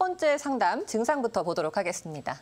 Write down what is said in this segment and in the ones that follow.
번째 상담 증상부터 보도록 하겠습니다.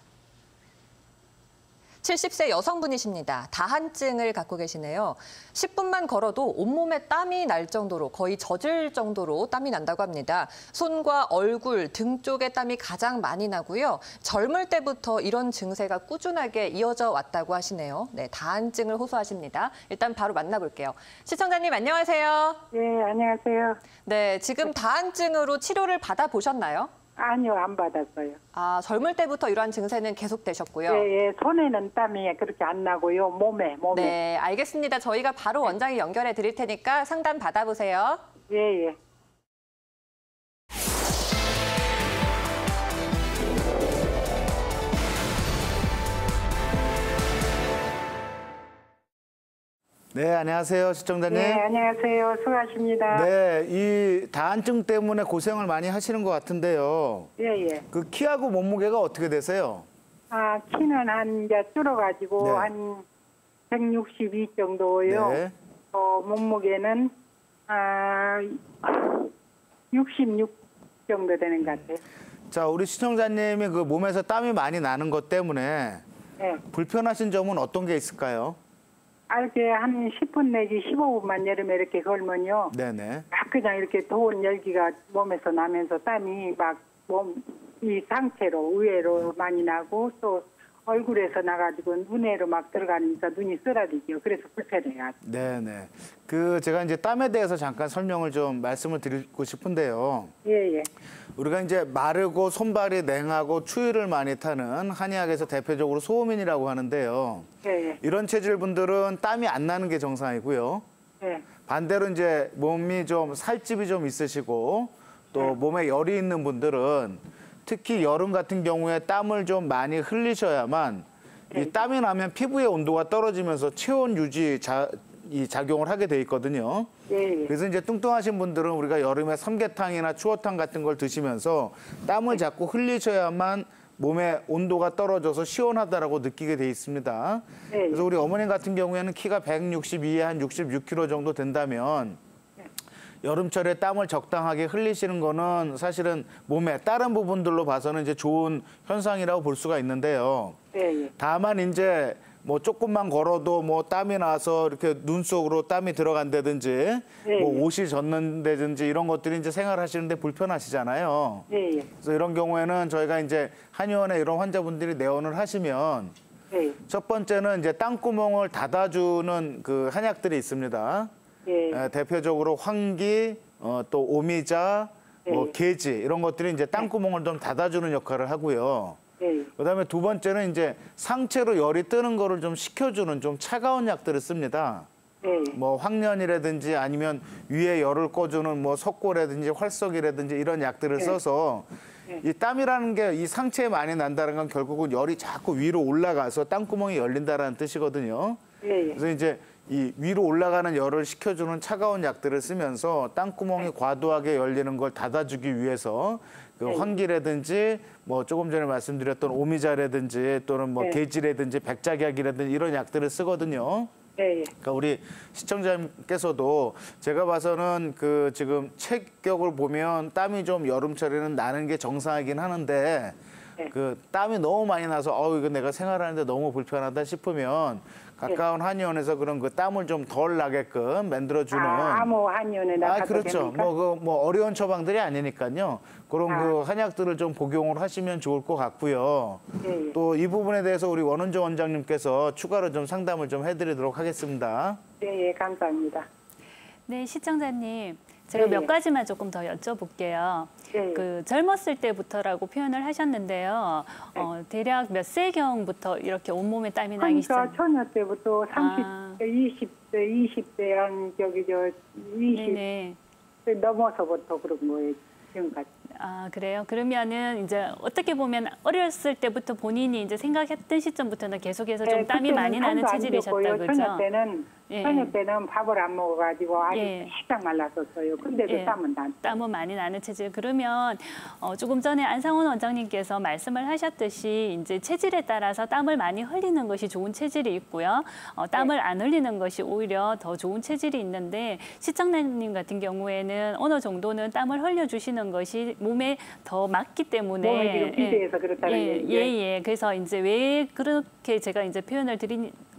70세 여성분이십니다. 다한증을 갖고 계시네요. 10분만 걸어도 온몸에 땀이 날 정도로 거의 젖을 정도로 땀이 난다고 합니다. 손과 얼굴, 등 쪽에 땀이 가장 많이 나고요. 젊을 때부터 이런 증세가 꾸준하게 이어져 왔다고 하시네요. 네, 다한증을 호소하십니다. 일단 바로 만나볼게요. 시청자님 안녕하세요. 네, 안녕하세요. 네, 지금 다한증으로 치료를 받아보셨나요? 아니요, 안 받았어요. 아, 젊을 때부터 이러한 증세는 계속되셨고요. 예, 예, 손에는 땀이 그렇게 안 나고요. 몸에. 네, 알겠습니다. 저희가 바로 원장이 연결해 드릴 테니까 상담 받아보세요. 예, 예. 네, 안녕하세요, 시청자님. 네, 안녕하세요. 수고하십니다. 네, 이 다한증 때문에 고생을 많이 하시는 것 같은데요. 예, 예. 그 키하고 몸무게가 어떻게 되세요? 아, 키는 이제 줄어가지고 네. 한 162 정도요. 네. 몸무게는 66 정도 되는 것 같아요. 자, 우리 시청자님이 그 몸에서 땀이 많이 나는 것 때문에 네. 불편하신 점은 어떤 게 있을까요? 이렇게 한 10분 내지 15분만 여름에 이렇게 걸면요. 네네. 막 그냥 이렇게 더운 열기가 몸에서 나면서 땀이 막 이 상체로 의외로 많이 나고 또 얼굴에서 나가지고 눈에로 막 들어가니까 눈이 쓰라리죠. 그래서 불편해요. 네네. 그 제가 이제 땀에 대해서 잠깐 설명을 좀 말씀을 드리고 싶은데요. 예, 예. 우리가 이제 마르고 손발이 냉하고 추위를 많이 타는 한의학에서 대표적으로 소음인이라고 하는데요. 예, 예. 이런 체질 분들은 땀이 안 나는 게 정상이고요. 예. 반대로 이제 몸이 좀 살집이 좀 있으시고 또 몸에 열이 있는 분들은 특히 여름 같은 경우에 땀을 좀 많이 흘리셔야만 이 땀이 나면 피부의 온도가 떨어지면서 체온 유지 작용을 하게 돼 있거든요. 예, 예. 그래서 이제 뚱뚱하신 분들은 우리가 여름에 삼계탕이나 추어탕 같은 걸 드시면서 땀을 자꾸 흘리셔야만 몸의 온도가 떨어져서 시원하다라고 느끼게 돼 있습니다. 예, 예. 그래서 우리 어머님 같은 경우에는 키가 162에 한 66kg 정도 된다면 여름철에 땀을 적당하게 흘리시는 거는 사실은 몸의 다른 부분들로 봐서는 이제 좋은 현상이라고 볼 수가 있는데요. 예, 예. 다만 이제 뭐 조금만 걸어도 뭐 땀이 나서 이렇게 눈 속으로 땀이 들어간다든지 예, 뭐 예. 옷이 젖는다든지 이런 것들이 이제 생활하시는데 불편하시잖아요. 예, 예. 그래서 이런 경우에는 저희가 이제 한의원에 이런 환자분들이 내원을 하시면 예, 첫 번째는 이제 땀구멍을 닫아주는 그 한약들이 있습니다. 예. 대표적으로 황기, 또 오미자, 뭐 예. 계지 이런 것들이 이제 땀구멍을 좀 닫아주는 역할을 하고요. 예. 그다음에 두 번째는 이제 상체로 열이 뜨는 거를 좀 식혀주는 좀 차가운 약들을 씁니다. 예. 뭐 황련이라든지 아니면 위에 열을 꺼주는 뭐 석고라든지 활석이라든지 이런 약들을 써서 이 땀이라는 게 이 상체에 많이 난다는 건 결국은 열이 자꾸 위로 올라가서 땀구멍이 열린다라는 뜻이거든요. 예. 그래서 이제 이 위로 올라가는 열을 식혀주는 차가운 약들을 쓰면서 땅구멍이 과도하게 열리는 걸 닫아주기 위해서 그 황기라든지 뭐 조금 전에 말씀드렸던 오미자라든지 또는 뭐 계지라든지 백작약이라든지 이런 약들을 쓰거든요. 예. 그러니까 우리 시청자님께서도 제가 봐서는 그 지금 체격을 보면 땀이 좀 여름철에는 나는 게 정상이긴 하는데 그 땀이 너무 많이 나서 이거 내가 생활하는데 너무 불편하다 싶으면 가까운 한의원에서 그런 그 땀을 좀 덜 나게끔 만들어주는 아무 한의원에 나가도 그렇죠. 됩니까? 뭐 어려운 처방들이 아니니까요. 그런 그 한약들을 좀 복용을 하시면 좋을 것 같고요. 예. 또 이 부분에 대해서 우리 원은조 원장님께서 추가로 좀 상담을 좀 해드리도록 하겠습니다. 예, 예, 감사합니다. 네, 시청자님. 제가 예, 몇 예. 가지만 조금 더 여쭤볼게요. 예. 그 젊었을 때부터라고 표현을 하셨는데요. 대략 몇 세경부터 이렇게 온몸에 땀이 나기 그러니까 시작? 처녀 때부터 30대, 20대 한 20 네네. 넘어서부터 그런 거예요. 지금까지. 아, 그래요? 그러면은 이제 어떻게 보면 어렸을 때부터 본인이 이제 생각했던 시점부터는 계속해서 좀 땀이 그때는 많이 나는 땀도 안 체질이셨다, 줬고요. 그죠? 처녀 때는 예. 저녁 때는 밥을 안 먹어가지고 아주 예. 살짝 말랐었어요. 근데도 예. 땀은 나. 땀은 많이 나는 체질. 그러면 조금 전에 안상원 원장님께서 말씀을 하셨듯이 이제 체질에 따라서 땀을 많이 흘리는 것이 좋은 체질이 있고요. 땀을 안 흘리는 것이 오히려 더 좋은 체질이 있는데 시청자님 같은 경우에는 어느 정도는 땀을 흘려주시는 것이 몸에 더 맞기 때문에 몸에 지금 비대해서 그렇다는 얘기예요. 예. 그래서 이제 왜 그렇게 제가 이제 표현을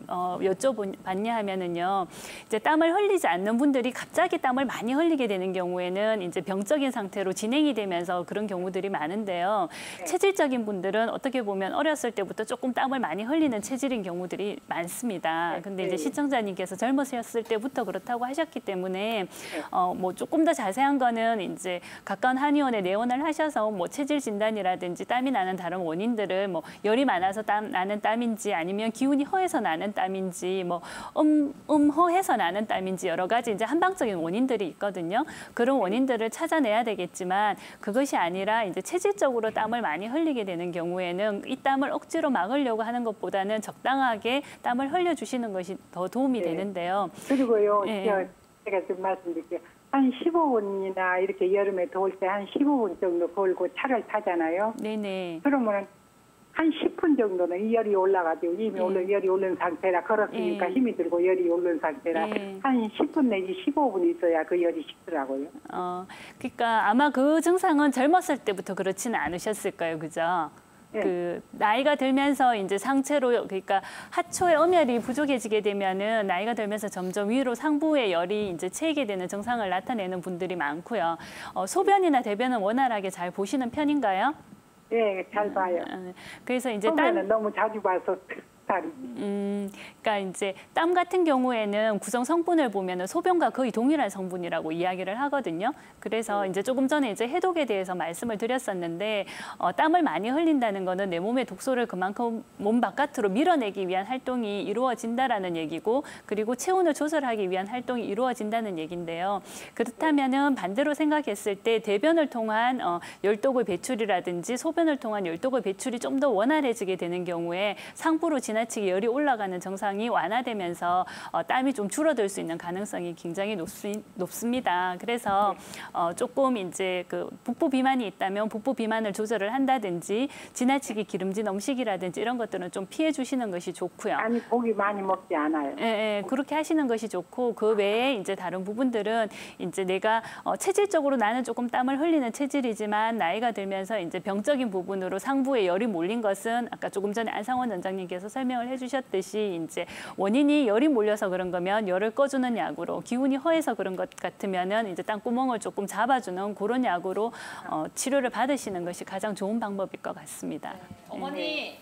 여쭤봤냐 하면은요. 이제 땀을 흘리지 않는 분들이 갑자기 땀을 많이 흘리게 되는 경우에는 이제 병적인 상태로 진행이 되면서 그런 경우들이 많은데요. 네. 체질적인 분들은 어떻게 보면 어렸을 때부터 조금 땀을 많이 흘리는 체질인 경우들이 많습니다. 근데 이제 시청자님께서 젊으셨을 때부터 그렇다고 하셨기 때문에 뭐 조금 더 자세한 거는 이제 가까운 한의원에 내원을 하셔서 뭐 체질 진단이라든지 땀이 나는 다른 원인들을 뭐 열이 많아서 나는 땀인지 아니면 기운이 허해서 나는 땀인지 뭐 음허해서 나는 땀인지 여러 가지 이제 한방적인 원인들이 있거든요. 그런 원인들을 찾아내야 되겠지만 그것이 아니라 이제 체질적으로 땀을 많이 흘리게 되는 경우에는 이 땀을 억지로 막으려고 하는 것보다는 적당하게 땀을 흘려주시는 것이 더 도움이 네. 되는데요. 그리고요, 예. 제가 좀 말씀드릴게요. 한 15분이나 이렇게 여름에 더울 때 한 15분 정도 걸고 차를 타잖아요. 네네. 그러면 한 10분 정도는 이 열이 올라가지고 이미 열이 오른 상태라 걸었으니까 예. 힘이 들고 열이 오른 상태라 예. 한 10분 내지 15분 있어야 그 열이 식더라고요. 그러니까 아마 그 증상은 젊었을 때부터 그렇지는 않으셨을 거예요, 그죠? 예. 그 나이가 들면서 이제 상체로 그러니까 하초의 엄열이 부족해지게 되면은 나이가 들면서 점점 위로 상부의 열이 이제 채이게 되는 증상을 나타내는 분들이 많고요. 소변이나 대변은 원활하게 잘 보시는 편인가요? 예, 잘 봐요. 그래서 이제 처음에는 너무 자주 봐서 살이. 그러니까 이제 땀 같은 경우에는 구성 성분을 보면은 소변과 거의 동일한 성분이라고 이야기를 하거든요. 그래서 이제 조금 전에 이제 해독에 대해서 말씀을 드렸었는데 땀을 많이 흘린다는 거는 내 몸의 독소를 그만큼 몸 바깥으로 밀어내기 위한 활동이 이루어진다라는 얘기고, 그리고 체온을 조절하기 위한 활동이 이루어진다는 얘긴데요. 그렇다면은 반대로 생각했을 때 대변을 통한 열독의 배출이라든지 소변을 통한 열독의 배출이 좀 더 원활해지게 되는 경우에 상부로 지나치게 열이 올라가는 증상이 완화되면서 땀이 좀 줄어들 수 있는 가능성이 굉장히 높습니다. 그래서 조금 이제 그 북부 비만이 있다면 북부 비만을 조절을 한다든지 지나치게 기름진 음식이라든지 이런 것들은 좀 피해 주시는 것이 좋고요. 아니 고기 많이 먹지 않아요. 예, 그렇게 하시는 것이 좋고, 그 외에 이제 다른 부분들은 이제 내가 체질적으로 나는 조금 땀을 흘리는 체질이지만 나이가 들면서 이제 병적인 부분으로 상부에 열이 몰린 것은 아까 조금 전에 안상원 원장님께서 설명을 해주셨듯이 이제 원인이 열이 몰려서 그런 거면 열을 꺼주는 약으로, 기운이 허해서 그런 것 같으면은 이제 땅구멍을 조금 잡아주는 그런 약으로 치료를 받으시는 것이 가장 좋은 방법일 것 같습니다. 어머니.